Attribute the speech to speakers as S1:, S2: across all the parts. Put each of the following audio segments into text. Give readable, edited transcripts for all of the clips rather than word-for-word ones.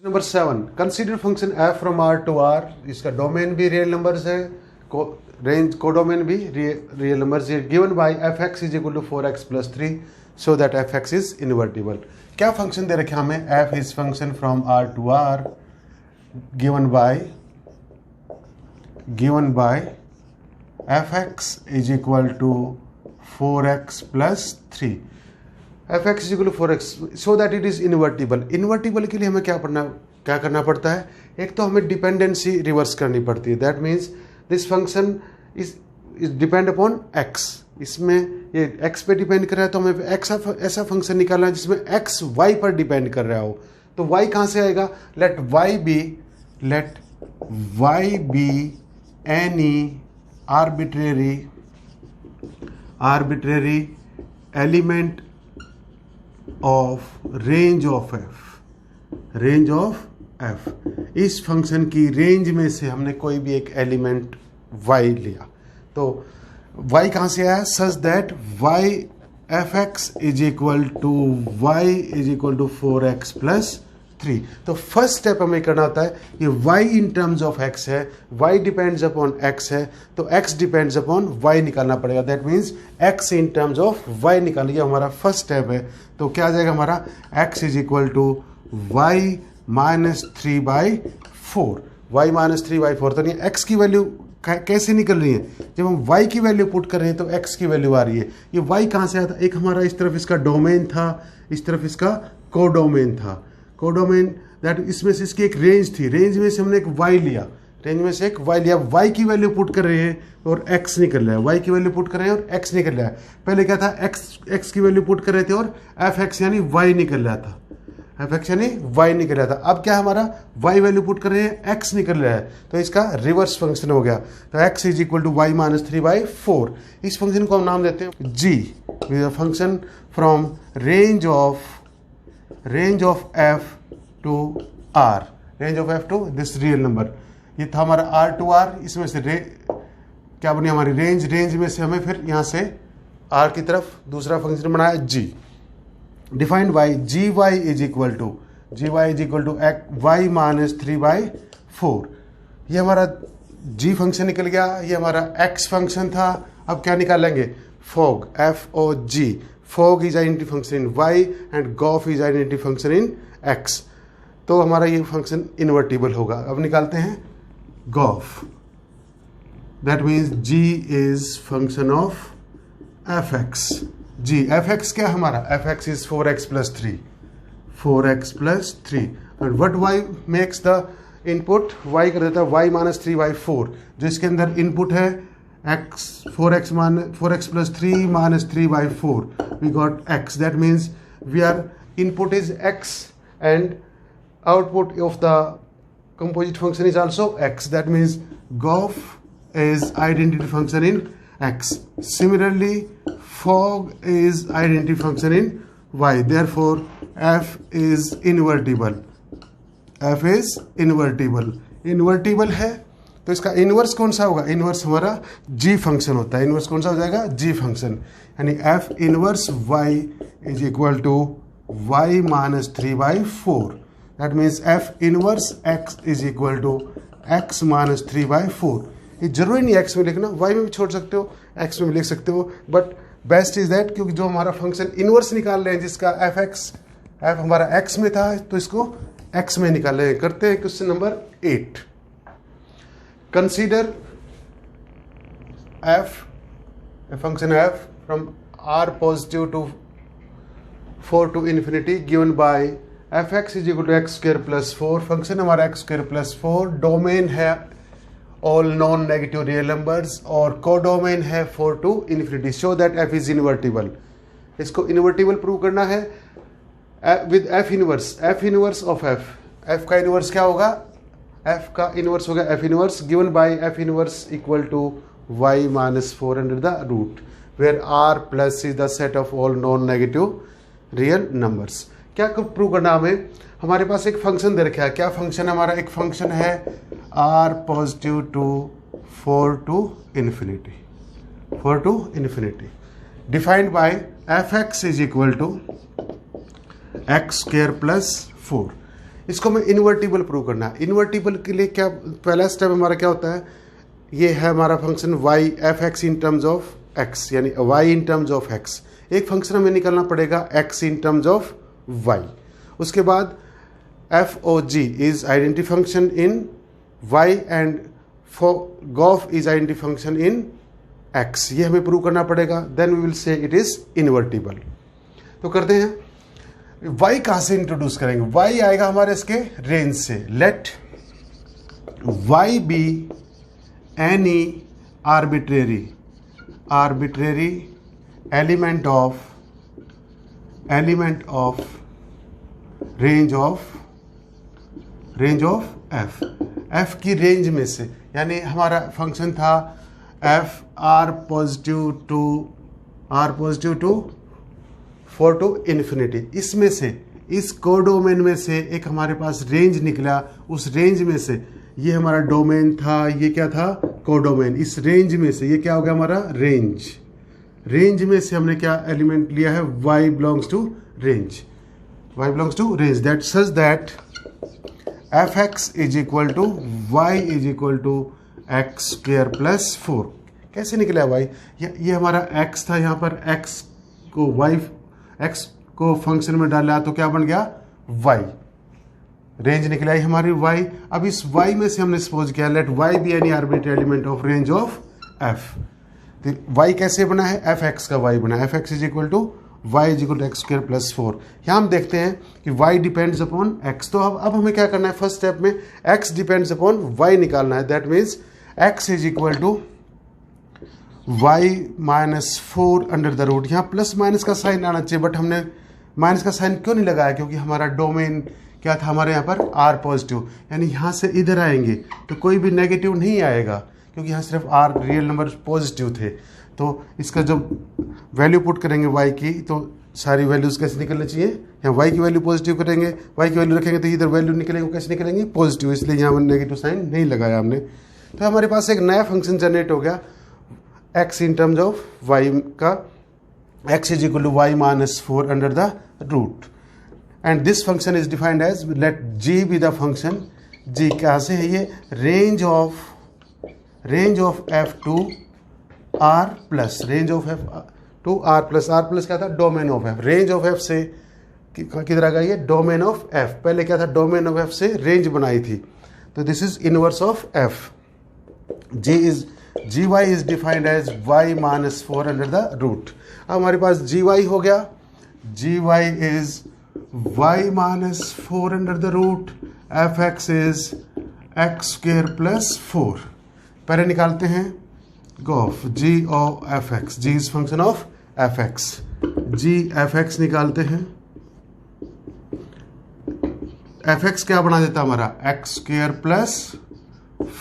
S1: Number 7, consider function f from r to r। इसका domain भी real numbers है, range codomain भी real numbers है। Given by fx is equal to 4x plus 3 so that fx is invertible. क्या function दे रखे हमें? f is function from r to r given by fx is equal to 4x plus 3। fx is equal to 4x so that it is invertible. Invertible के लिए हमें क्या करना पड़ता है? एक तो हमें डिपेंडेंसी रिवर्स करनी पड़ती है। That means this function is depend upon x। इसमें ये x पे डिपेंड कर रहा है, तो हमें ऐसा फंक्शन निकालना है जिसमें x y पर डिपेंड कर रहा हो। तो y कहाँ से आएगा? Let y be any arbitrary element of range of f। इस फंक्शन की रेंज में से हमने कोई भी एक एलिमेंट y लिया, तो y कहाँ से आया? Such that y fx is equal to 4x plus 3। तो फर्स्ट स्टेप हमें करना होता है, ये y in terms of x है, y डिपेंड्स अपॉन x है, तो x डिपेंड्स अपॉन y निकालना पड़ेगा। That means x in terms of y निकालना, ये हमारा फर्स्ट स्टेप है। तो क्या आ जाएगा हमारा? x is equal to y minus 3/4। y minus 3/4। तो ये x की वैल्यू कैसे निकल रही है? जब हम y की वैल्यू पुट कर रहे हैं तो x की वैल्यू आ रही है। ये y कहाँ से आया था? एक हमारा इस तरफ इसका डोमेन था, इस तरफ इसका कोडोमेन था। कोडोमेन दैट इसमें से इसकी एक रेंज थी, रेंज में से हमने एक y लिया, y की वैल्यू पुट कर रहे हैं और x निकल रहा है। y की वैल्यू पुट कर रहे हैं और x निकल रहा है। पहले क्या था? x की वैल्यू पुट कर रहे थे और fx यानी y निकल रहा था, अब क्या हमारा? y वैल्यू पुट कर रहे हैं, x निकल रहा है, तो इसका रिवर्स फंक्शन हो गया। तो x is equal to y minus 3/4। इस फंक्शन को हम नाम देते हैं g, function from range of f to r, range of f to this real number. ये था हमारा r टू r, इसमें से क्या बनी हमारी रेंज में से हमें फिर यहाँ से r की तरफ दूसरा फंक्शन बनाया g, defined by gy is equal to y minus 3/4। ये हमारा g फंक्शन निकल गया, ये हमारा x फंक्शन था। अब क्या निकालेंगे? fog, f-o-g, fog is identity function in y and gof is identity function in x। तो हमारा ये फंक्शन इन्वर्टिबल होगा। अब निकालते हैं gof, that means g is function of fx। fx क्या हमारा? fx is 4x plus 3 and what y makes the input? y कर देता है y माइनस 3/4, जो इसके अंदर इनपुट है x 4x plus 3 minus 3/4, we got x। that means input is x and output of the composite function is also x, that means gof is identity function in x. Similarly, fog is identity function in y. Therefore, f is invertible. Invertible है, तो इसका inverse कौन सा होगा? Inverse हमारा g function होता है। Inverse कौन सा हो जाएगा? g फंक्शन, यानी f inverse y is equal to y minus 3/4। That means f inverse x is equal to x minus 3/4। ये जरूरी नहीं x में लिखना, y में भी छोड़ सकते हो, x में भी लिख सकते हो, बट बेस्ट इज दैट, क्योंकि जो हमारा फंक्शन इनवर्स निकाल रहे हैं जिसका f हमारा x में था, तो इसको x में निकाल रहे हैं। करते हैं question number 8। Consider function f from r positive to 4 to infinity given by fx is equal to x square plus 4। Function हमारा x स्क्वायर प्लस 4, डोमेन है all non negative real numbers और codomain है 4 to infinity, show that f is invertible. इसको invertible prove करना है with f inverse of f का inverse क्या होगा? f का इनवर्स होगा f inverse given by f inverse equal to y minus 4 under the root, where r plus is the set of all non negative real numbers. क्या prove करना हमें? हमारे पास एक फंक्शन दे रखा है। क्या फंक्शन? हमारा एक फंक्शन है r positive to 4 to infinity, defined by fx is equal to x square plus 4। इसको हमें इन्वर्टिबल प्रूव करना है। इन्वर्टिबल के लिए क्या पहला स्टेप हमारा क्या होता है, ये है हमारा function y f x in terms of x, यानी y in terms of x. एक फंक्शन हमें निकालना पड़ेगा x in terms of y. उसके बाद f o g is identity function in y and g o f is identity function in x, ये हमें prove करना पड़ेगा। Then we will say it is invertible. तो करते हैं, y कहां से इंट्रोड्यूस करेंगे, y आएगा हमारे इसके रेंज से। Let y be any arbitrary element of range of f की रेंज में से, यानी हमारा फंक्शन था f r positive to 4 to infinity. इसमें से, इस कोडोमेन में से एक हमारे पास रेंज निकला, उस रेंज में से ये हमारा डोमेन था, ये क्या था, कोडोमेन। इस रेंज में से ये क्या हो गया हमारा रेंज में से हमने क्या एलिमेंट लिया है, y belongs to range, that such that fx is equal to y is equal to x square plus 4। कैसे निकला y, ये हमारा x था, यहाँ पर x को फंक्शन में डाला तो क्या बन गया y, रेंज निकला है हमारी y। अब इस y में से हमने सपोज किया let y be any arbitrary element of range of f। तो y कैसे बना है, fx का y बना है, fx is equal to y is equal to x square plus 4। यहाँ हम देखते हैं कि y डिपेंड्स अपॉन x। तो अब हमें क्या करना है, फर्स्ट स्टेप में x डिपेंड्स अपॉन y निकालना है। That means x is equal to y minus 4 under the root. यहाँ प्लस माइनस का साइन आना चाहिए, बट हमने माइनस का साइन क्यों नहीं लगाया, क्योंकि हमारा डोमेन क्या था हमारे यहाँ पर r पॉजिटिव, यानी यहाँ से इधर आएंगे तो कोई भी नेगेटिव नहीं आएगा, क्योंकि यहाँ सिर्फ r रियल नंबर पॉजिटिव थे। तो इसका जब वैल्यू पुट करेंगे y की, तो सारी वैल्यूज कैसे निकलनी चाहिए, यहाँ y की वैल्यू पॉजिटिव करेंगे, y की वैल्यू रखेंगे तो इधर वैल्यू निकलेंगे, कैसे निकलेंगे पॉजिटिव, इसलिए यहाँ नेगेटिव साइन नहीं लगाया हमने। तो हमारे पास एक नया फंक्शन जनरेट हो गया x in terms of y का, x is equal to y minus 4 under the root, and this function is defined as, let g be the function, g कहाँ से है, ये range of f to r plus, range of f to r plus क्या था, domain of f, range of f से किधर आ गया, ये डोमेन ऑफ f, पहले क्या था, डोमेन ऑफ f से रेंज बनाई थी, तो this is inverse of f। gy is defined as y minus 4 under the root। अब हमारे पास gy हो गया, gy is y minus 4 under the root, fx is x square plus 4। पहले निकालते हैं Gauff g of fx, g is function of fx, g fx निकालते हैं, fx क्या बना देता हमारा, x square plus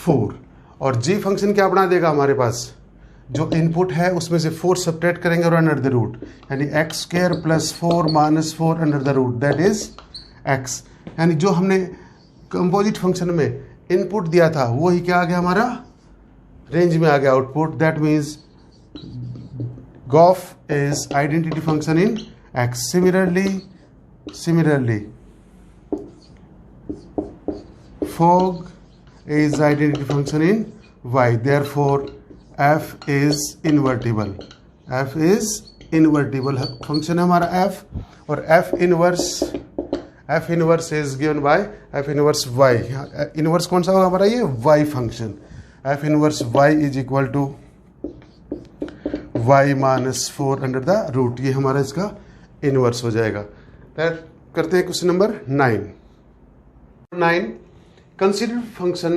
S1: 4, और g फंक्शन क्या बना देगा हमारे पास, जो इनपुट है उसमें से 4 सब्ट्रैक्ट करेंगे और अंडर द रूट, यानी x square plus 4 minus 4 under the root, that is x। यानी जो हमने कंपोजिट फंक्शन में इनपुट दिया था वही क्या आ गया हमारा, रेंज में आ गया output. That means Gauff is identity function in x। Similarly fog is identity function in y, therefore f is invertible, function है हमारा f, और f inverse is given by f inverse y। Inverse कौन सा होगा हमारा, ये y function, f inverse y is equal to y minus 4 under the root, ये हमारा इसका इनवर्स हो जाएगा। करते हैं question number 9। Consider function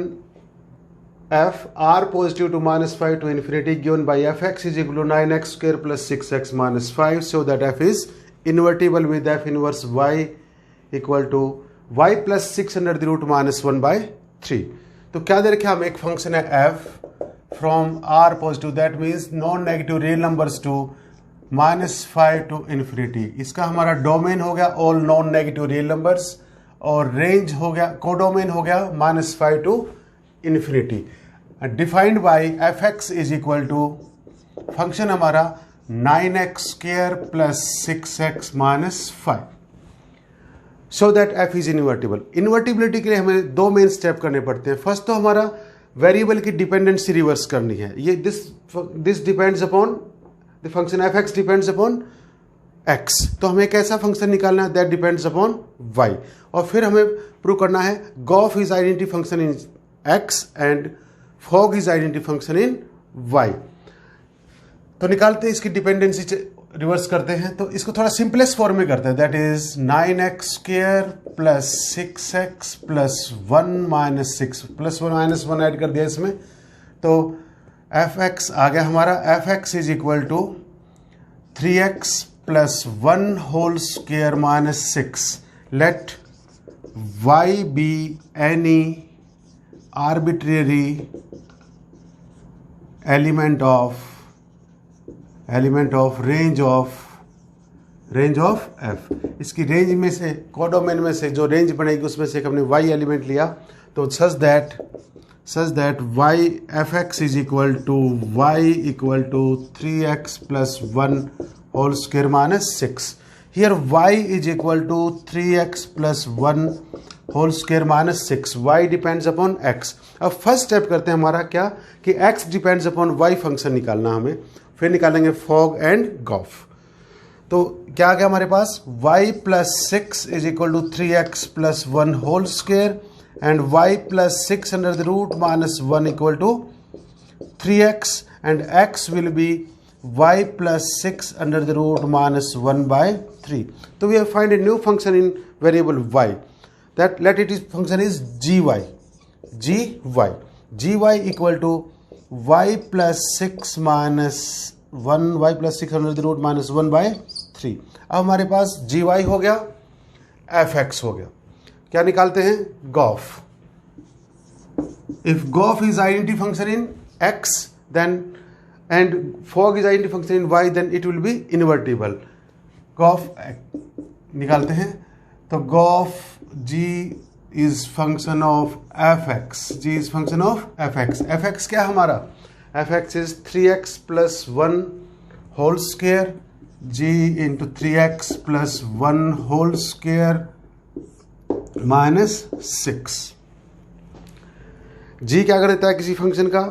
S1: f r positive to minus 5 to infinity given by fx is equal to 9x square plus 6x minus 5, so that f is invertible with f inverse y equal to y plus 6 under the root minus 1 by 3। तो क्या दे रखे हम, एक function है f from r positive, that means non negative real numbers to -5 to infinity। इसका हमारा domain हो गया all non negative real numbers, और रेंज हो गया, कोडोमेन हो गया -5 to infinity. Defined by fx is equal to function हमारा 9x square plus 6x minus 5। So that f is invertible. Invertibility के लिए हमें दो मेन स्टेप करने पड़ते हैं। फर्स्ट तो हमारा वेरिएबल की डिपेंडेंसी रिवर्स करनी है। ये this depends upon the function F x depends upon x, तो हमें एक ऐसा फंक्शन निकालना है दैट डिपेंड्स अपॉन वाई, और फिर हमें प्रूव करना है gof is identity function in x and fog is identity function in y. तो निकालते हैं इसकी डिपेंडेंसी, रिवर्स करते हैं। तो इसको थोड़ा सिंपलेस्ट फॉर्म में करते हैं, that is 9x² plus 6x plus 1 minus 6 plus 1 minus 1 add कर दिया इसमें, तो एफ एक्स आ गया हमारा। F x is equal to 3x plus 1 whole square minus 6। Let y be any arbitrary element of range of f। इसकी range में से, कोडोमेन में से जो रेंज बनेगी उसमें से एक हमने y एलिमेंट लिया, तो such that y f x is equal to y equal to 3x plus 1 whole square minus 6। Here y is equal to 3x plus 1 whole square minus 6। y depends upon x। अब first step करते हैं हमारा क्या कि x depends upon y function निकालना हमें, फिर निकालेंगे फॉग एंड गॉफ। तो क्या आ गया हमारे पास, y plus 6 is equal to 3x plus 1 whole square and y plus 6 under the root minus 1 equal to 3x and x will be y plus 6 under the root minus 1 by 3। तो we have find a new function in variable y, that let it is function is gy equal to y plus 6 minus 1 y plus 6 under the root minus 1 by 3। अब हमारे पास gy हो गया, fx हो गया। क्या निकालते हैं, gof. if gof is identity function in x then and fog is identity function in y then it will be invertible। Gof निकालते हैं, तो gof g is function of fx, g is function of fx। fx क्या हमारा, fx is 3x plus 1 whole square g into 3x plus 1 whole square minus 6। g क्या कर देता है किसी फंक्शन का,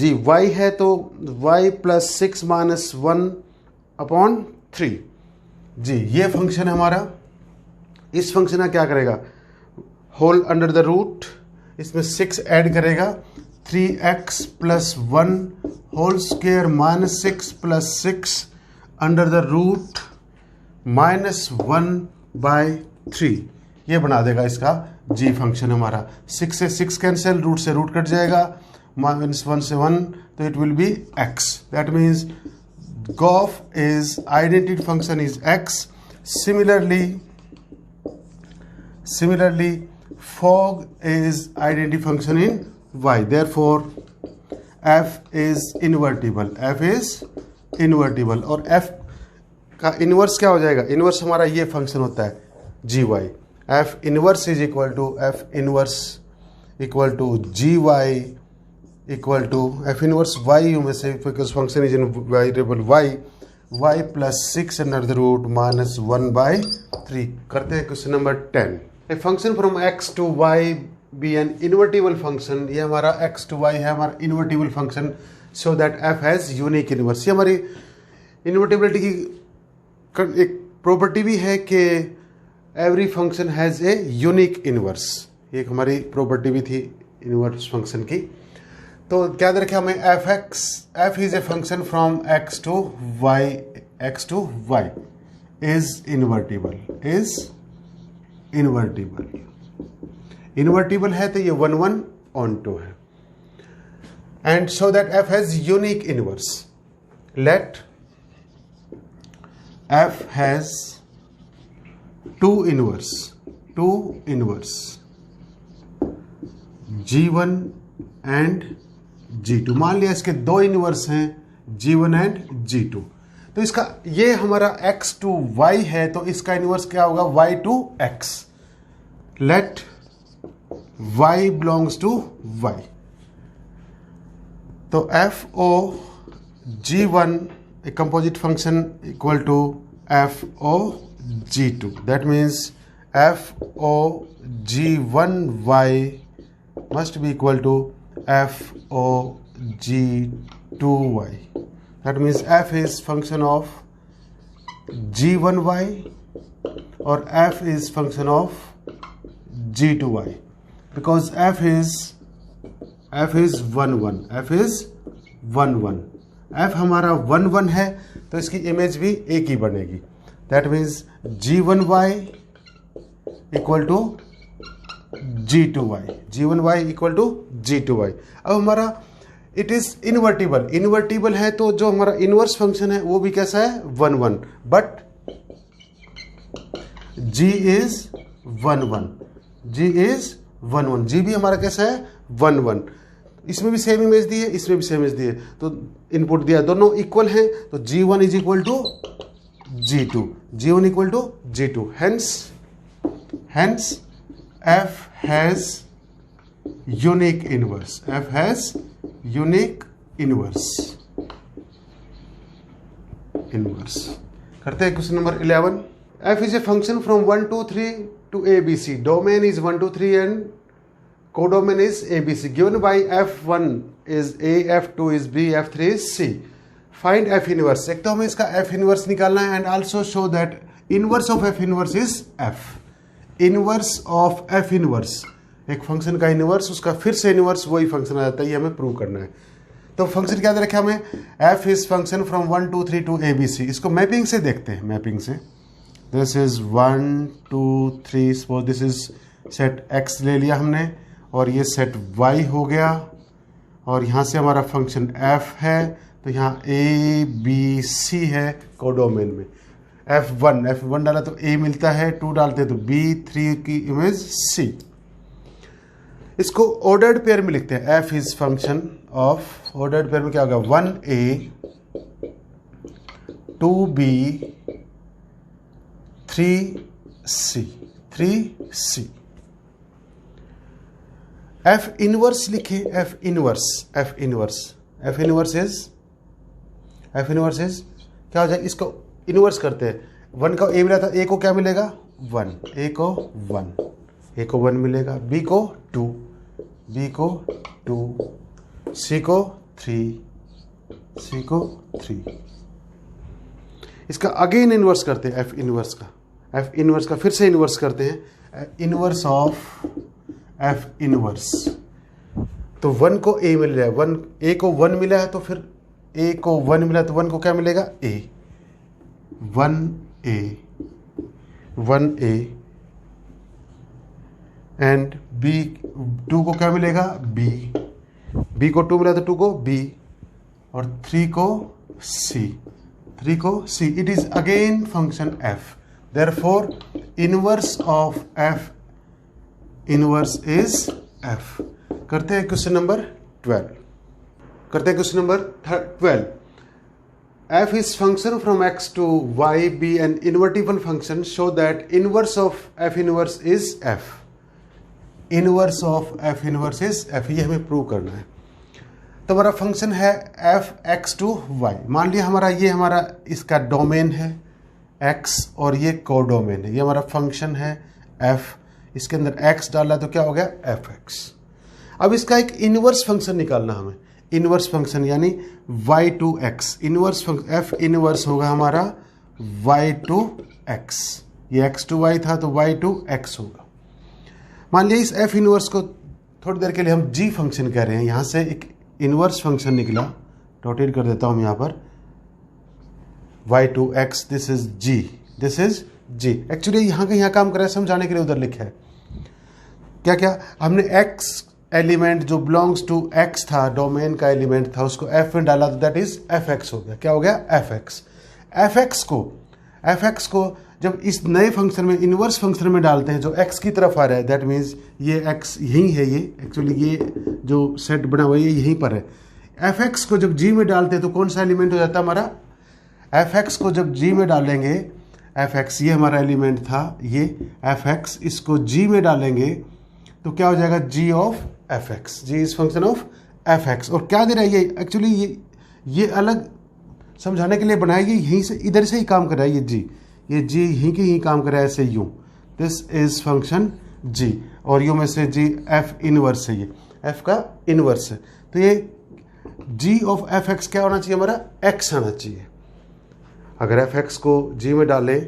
S1: g y है तो y plus 6 minus 1 upon 3। जी ये फंक्शन हमारा, इस फंक्शन का क्या करेगा, होल अंडर द रूट, इसमें 6 ऐड करेगा, 3x plus 1 whole square minus 6 plus 6 under the root minus 1 by 3, ये बना देगा इसका g फंक्शन हमारा। 6 से 6 कैंसिल, रूट से रूट कट जाएगा, माइनस 1 से 1, तो it will be x। That means Gauff is identity function is x। Similarly, fog is identity function in y. Therefore, f is invertible. f is invertible और f का inverse क्या हो जाएगा, inverse हमारा ये फंक्शन होता है gy। f inverse is equal to f inverse equal to gy equal to f inverse y में से, because function is in variable y plus 6 under the root minus 1 by 3। करते हैं question number 10। A function from x to y be an invertible function. ये हमारा x to y है हमारा invertible function, so that f has unique inverse. ये हमारी invertibility की एक प्रॉपर्टी भी है कि every function has a unique inverse. ये हमारी प्रॉपर्टी भी थी इनवर्स फंक्शन की। तो क्या रखें हमें, f is a function from x to y is invertible है, तो ये 1 1 on 2 है। And so that f has unique inverse, let f has two inverse g1 and g2। मान लिया इसके दो इनवर्स हैं g1 एंड g2, तो इसका ये हमारा x टू y है, तो इसका इनवर्स क्या होगा, y to x। Let y belongs to y, तो f o g1 a composite function equal to f o G2. That means FOG1Y must be equal to FOG2Y. That means F is function of G1Y or F is function of G2Y, because F is 1 1, F is 1 1, F हमारा 1 1 है तो इसकी image भी एक ही बनेगी. That means G1Y equal to G2Y, G1Y equal to G2Y. अब हमारा इट इज इन्वर्टिबल है तो जो हमारा इनवर्स फंक्शन है वो भी कैसा है 1 1, but G is 1 1, G is 1 1, G भी हमारा कैसा है 1 1. इसमें भी सेम इमेज दी है, इसमें भी सेम इमेज दी है, तो इनपुट दिया, दोनों इक्वल हैं तो G1 is equal to G2, G1 equal to G2. Hence F has unique inverse. F has unique inverse. करते हैं question number 11. F is a function from 1 2 3 to ABC. Domain is 1 2 3 and codomain is ABC. Given by F1 is A, F2 is B, F3 is C. Find F inverse. एक तो हमें इसका F inverse निकालना है and also show that inverse of F inverse is F. Inverse of F inverse, एक function का inverse उसका फिर से इनवर्स वही फंक्शन आ जाता है, ये हमें प्रूव करना है. तो फंक्शन क्या दे रखा हमें, F is function from 1 2 3 to ABC. इसको मैपिंग से देखते हैं, मैपिंग से. This is 1 2 3, suppose this is set X ले लिया हमने और ये सेट Y हो गया और यहाँ से हमारा फंक्शन F है तो यहाँ ABC है कोडोमेन में. F1 डाला तो A मिलता है, 2 डालते तो B, 3 की इमेज C. इसको ऑर्डर्ड पेयर में लिखते हैं. F is function of, ordered pair में क्या होगा 1A 2B 3C. F inverse लिखे, F इनवर्स इज क्या हो जाए, इसको इनवर्स करते हैं. 1 का A मिला था, A को क्या मिलेगा 1, A को 1 मिलेगा, B को 2, C को 3. इसका अगेन इनवर्स करते हैं, F इनवर्स का फिर से इनवर्स करते हैं. इनवर्स ऑफ F इनवर्स, तो 1 को A मिल रहा है, A को 1 मिला है तो फिर A को 1 मिला तो 1 को क्या मिलेगा A, 1A एंड B 2 को क्या मिलेगा B को 2 मिला तो 2 को B और 3 को C. It is again function F. Therefore inverse of F inverse is F. करते हैं question number 12. F is function from X to Y be an invertible function, show that inverse of F inverse is F. Inverse of F inverse is F. ये हमें prove करना है. तो हमारा function है F X to Y. मान लिया हमारा इसका डोमेन है X और ये कोडोमेन है. ये हमारा फंक्शन है F. इसके अंदर X डाला तो क्या हो गया Fx. अब इसका एक इनवर्स फंक्शन निकालना हमें. इनवर्स फंक्शन यानी y to x. Inverse function F inverse होगा हमारा y टू x. ये x टू y था तो y टू x होगा. मान लिया इस F इनवर्स को थोड़ी देर के लिए हम g फंक्शन कह रहे हैं. यहाँ से एक इनवर्स फंक्शन निकला, रोटेट कर देता हूँ यहाँ पर, y to x. This is g. Actually यहाँ काम कर रहा है, समझाने के लिए उधर लिखा है. क्या हमने x एलिमेंट जो बिलोंग्स टू x था, डोमेन का एलिमेंट था, उसको F में डाला तो दैट इज Fx हो गया. क्या हो गया Fx को जब इस नए फंक्शन में इनवर्स फंक्शन में डालते हैं जो x की तरफ आ रहा है, दैट मीन्स ये x यहीं है. ये एक्चुअली ये जो सेट बना हुआ है ये यहीं पर है. Fx को जब g में डालते हैं तो कौन सा एलिमेंट हो जाता है हमारा, Fx को जब g में डालेंगे, Fx ये हमारा एलिमेंट था, ये Fx इसको g में डालेंगे तो क्या हो जाएगा g of Fx. g is function of Fx. और क्या दे रहा है ये, एक्चुअली ये अलग समझाने के लिए बनाया, यहीं से इधर से ही काम कर रहा है. ये g ये जी ही की ही काम करे ऐसे यूं, दिस इज फंक्शन जी, और यू में से जी एफ इनवर्स है, ये एफ का इनवर्स है। तो ये जी ऑफ एफ एक्स क्या होना चाहिए हमारा, एक्स आना चाहिए। अगर एफ एक्स को जी में डाले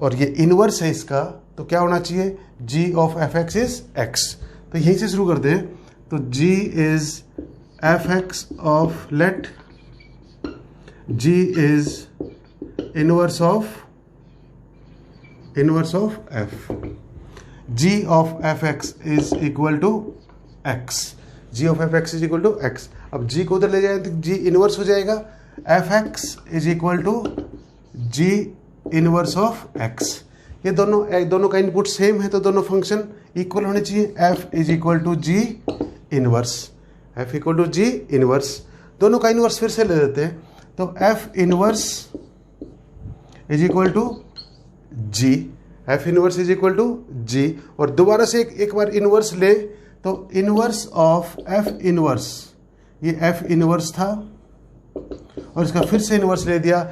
S1: और ये इनवर्स है इसका, तो क्या होना चाहिए, जी of f x is x. तो यहीं से शुरू करते हैं। तो जी is F x of, late ji is inverse of F, ji of f x is equal to x, ji of f x is equal to x. अब जी को उधर ले जाए तो जी इनवर्स हो जाएगा, f x is equal to g inverse of x. ये दोनों का इनपुट सेम है तो दोनों फंक्शन इक्वल होने चाहिए। F is equal to g inverse, f equal to g inverse, दोनों का इनवर्स फिर से ले लेते हैं। तो f inverse is equal to g, f inverse is equal to g, और दोबारा से एक बार इनवर्स ले तो इनवर्स ऑफ एफ इनवर्स, ये एफ इनवर्स था और इसका फिर से इनवर्स ले दिया,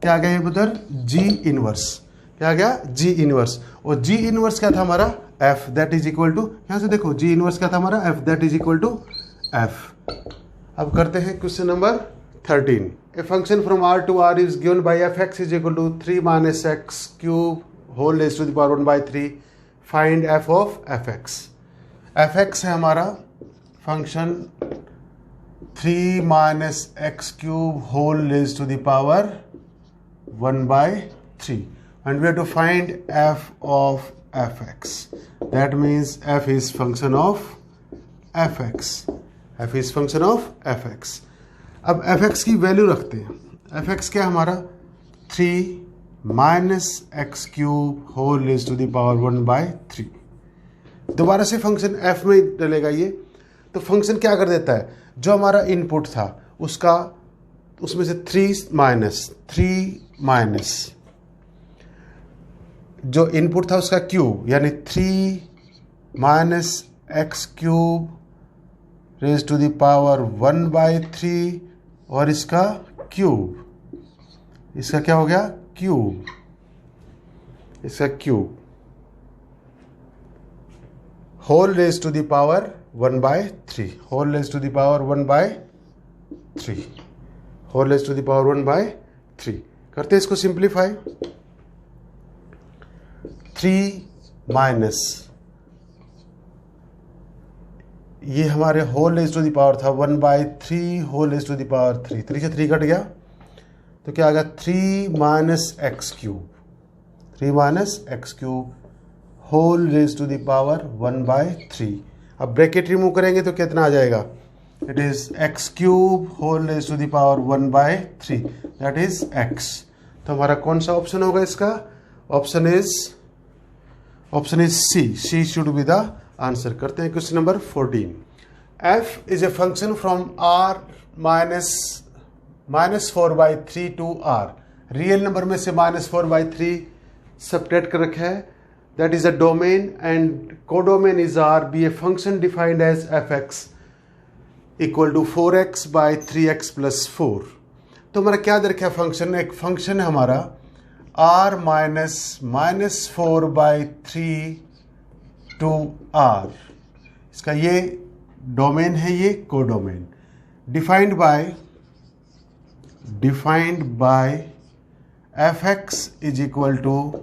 S1: क्या आ गया उधर, जी इनवर्स, क्या आ गया, जी इनवर्स। और जी इनवर्स क्या था हमारा, f, that is equal to, यहां से देखो जी इनवर्स क्या था हमारा, f, that is equal to f. अब करते हैं question number 13। A function from r to r is given by f x is equal to 3 minus x cube whole raise to the power 1/3, find f of f x. F x है हमारा function 3 minus x cube whole raise to the power 1/3 and we have to find f of fx. That means f is function of fx. f is function of fx. अब fx की value रखते हैं। fx क्या हमारा 3 minus x cube whole raise to the power 1/3। दोबारा से function f में डलेगा ये, तो फंक्शन क्या कर देता है, जो हमारा इनपुट था उसमें से 3 माइनस जो इनपुट था उसका क्यूब, यानी 3 minus x cube raise to the power 1/3 और इसका क्यूब, इसका क्या हो गया, क्यूब, इसका cube whole raise to the power 1/3, whole raise to the power 1/3, whole raise to the power 1/3। करते हैं इसको सिंप्लीफाई। 3 माइनस ये हमारे whole raise to the power था 1/3 whole raise to the power 3, 3 से 3 कट गया तो क्या आ गया 3 minus x cube, 3 minus x cube whole raise to the power 1/3। अब ब्रैकेट रिमूव करेंगे तो कितना आ जाएगा, it is x cube whole raise to the power 1/3, that is x. तो हमारा कौन सा ऑप्शन होगा इसका, option is c should be the answer. करते हैं question number 14। F is a function from r minus 4/3 to r. Real number में से -4/3 सबट्रैक्ट कर रखा है, that is a domain and codomain is r, be a function defined as f x equal to 4x/3x + 4। तो हमारा क्या दे रखा है फंक्शन, एक फंक्शन है हमारा r -4/3 टू r, इसका ये डोमेन है, ये codomain, defined by fx is equal to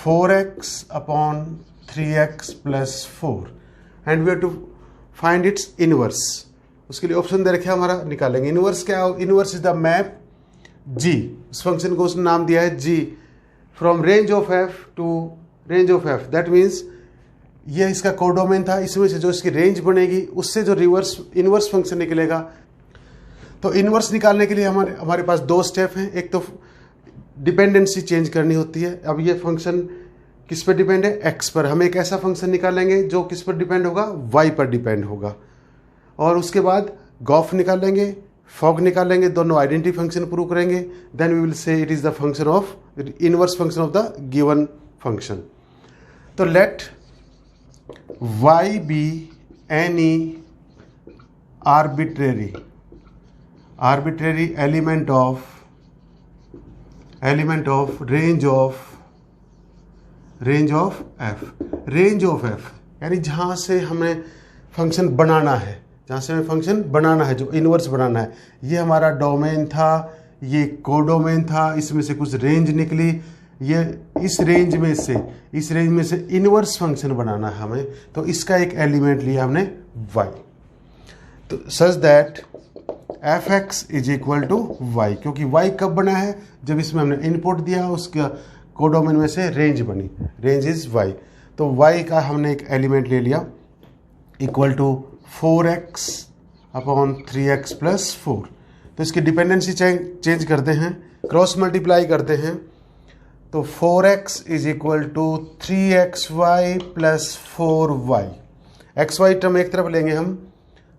S1: 4x/3x + 4 and we have to find its inverse. उसके लिए ऑप्शन दे रखे हमारा, निकालेंगे इनवर्स। क्या, inverse is the map g, उस फंक्शन को उसने नाम दिया है g, from range of f to range of f। That means ये इसका कोडोमेन था, इसमें से जो इसकी रेंज बनेगी उससे जो इनवर्स फंक्शन निकलेगा। तो इनवर्स निकालने के लिए हमारे पास 2 स्टेप हैं। एक तो डिपेंडेंसी चेंज करनी होती है। अब ये फंक्शन किस पर डिपेंड है, x पर। हम एक ऐसा फंक्शन निकालेंगे जो किस पर डिपेंड होगा, y पर डिपेंड होगा। और उसके बाद गॉफ निकालेंगे, फॉग निकालेंगे, दोनों आइडेंटिटी फंक्शन प्रूव करेंगे, then we will say it is the function of inverse function of the given function. तो let y be any arbitrary element of element of range of f यानी जहाँ से हमें function बनाना है, जो inverse बनाना है। ये हमारा डोमेन था, ये कोडोमेन था, इसमें से कुछ रेंज निकली, ये इस रेंज में से इनवर्स फंक्शन बनाना है हमें, तो इसका एक एलिमेंट लिया हमने y, तो such that f x is equal to y, क्योंकि y कब बना है, जब इसमें हमने इनपुट दिया, उसका कोडोमेन में से रेंज बनी, रेंज इज y, तो y का हमने एक एलिमेंट ले लिया equal to 4x upon 3x plus 4। तो इसकी डिपेंडेंसी चेंज करते हैं, क्रॉस मल्टीप्लाई करते हैं, तो 4x is equal to 3xy plus 4y। xy term एक तरफ लेंगे हम,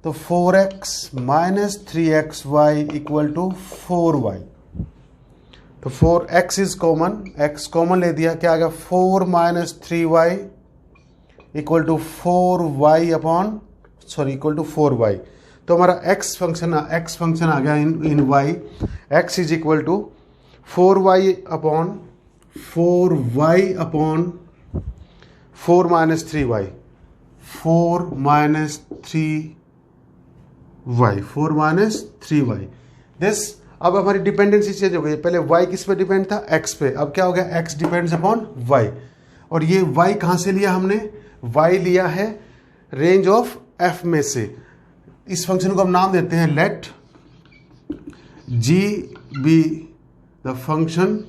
S1: तो 4x minus 3xy equal to 4y। तो 4x is common, x common ले दिया, क्या आ गया 4 minus 3y equal to 4y upon equal to 4y। तो हमारा x फंक्शन आ गया in y, x is equal to 4y upon 4 minus 3y, 4 minus 3y। This, अब हमारी डिपेंडेंसी चेंज हो गई, पहले y किस पे डिपेंड था, x पे, अब क्या हो गया x डिपेंड्स अपॉन y। और ये y कहाँ से लिया हमने, y लिया है रेंज ऑफ f में से। इस फंक्शन को हम नाम देते हैं let g be the function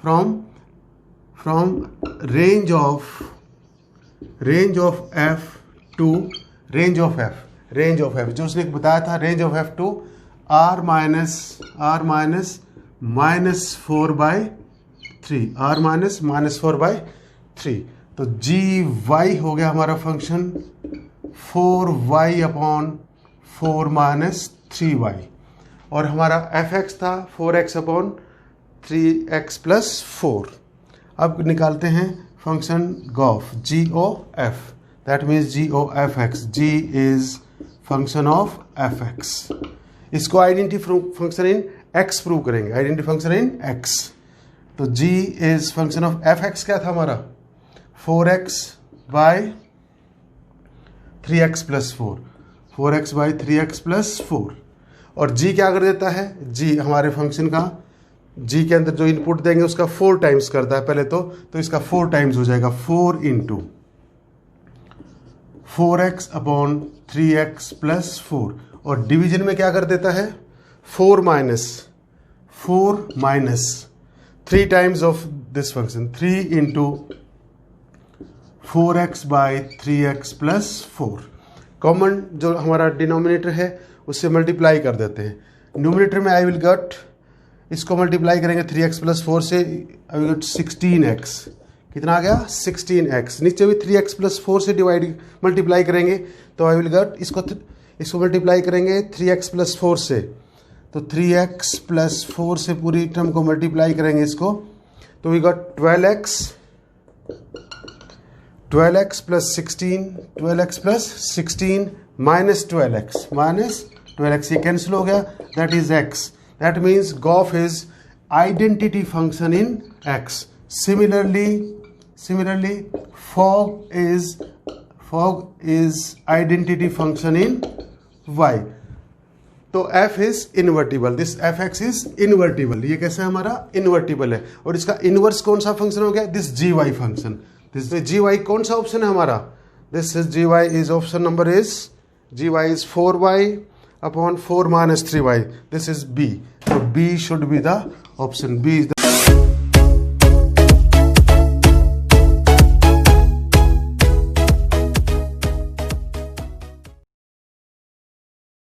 S1: from range of f to range of f, जो उसने बताया था, range of f to r minus 4/3, तो gy हो गया हमारा function 4y upon 4 minus 3y, और हमारा fx था 4x अपॉन 3x प्लस 4। अब निकालते हैं function gof, GOF, that means GOFX, G is function of fx। इसको identity function in x prove करेंगे, आइडेंटिटी फंक्शन इन x। तो g is function of fx, क्या था हमारा 4x bye 3x plus 4, 4x by 3x plus 4। और g क्या कर देता है, g हमारे फंक्शन का, g के अंदर जो इनपुट देंगे उसका 4 टाइम्स करता है पहले तो इसका 4 टाइम्स हो जाएगा, 4 into 4x upon 3x plus 4। और डिवीजन में क्या कर देता है 4 minus 3 times of this function, 3 into 4x by 3x plus 4। Common जो हमारा डिनोमिनेटर है उससे मल्टीप्लाई कर देते हैं, न्यूमिनेटर में आई विल गेट, इसको मल्टीप्लाई करेंगे 3x प्लस 4 से, आई विल गेट 16x, कितना आ गया 16x। नीचे भी 3x प्लस 4 से मल्टीप्लाई करेंगे तो आई विल गेट, इसको मल्टीप्लाई करेंगे 3x प्लस 4 से, तो 3x प्लस 4 से पूरी टर्म को मल्टीप्लाई करेंगे इसको, तो we got 12x plus 16 minus 12x, ये कैंसिल हो गया, that is x, that means Gauff is identity function in x। Similarly fog is identity function in y। तो f is invertible, this fx is invertible, ये कैसा है हमारा invertible है। और इसका इनवर्स कौन सा फंक्शन हो गया, this gy function, this gy कौन सा ऑप्शन है हमारा, this is gy is option number is, gy is 4y upon 4 minus 3y, this is b, so b should be the option, b is the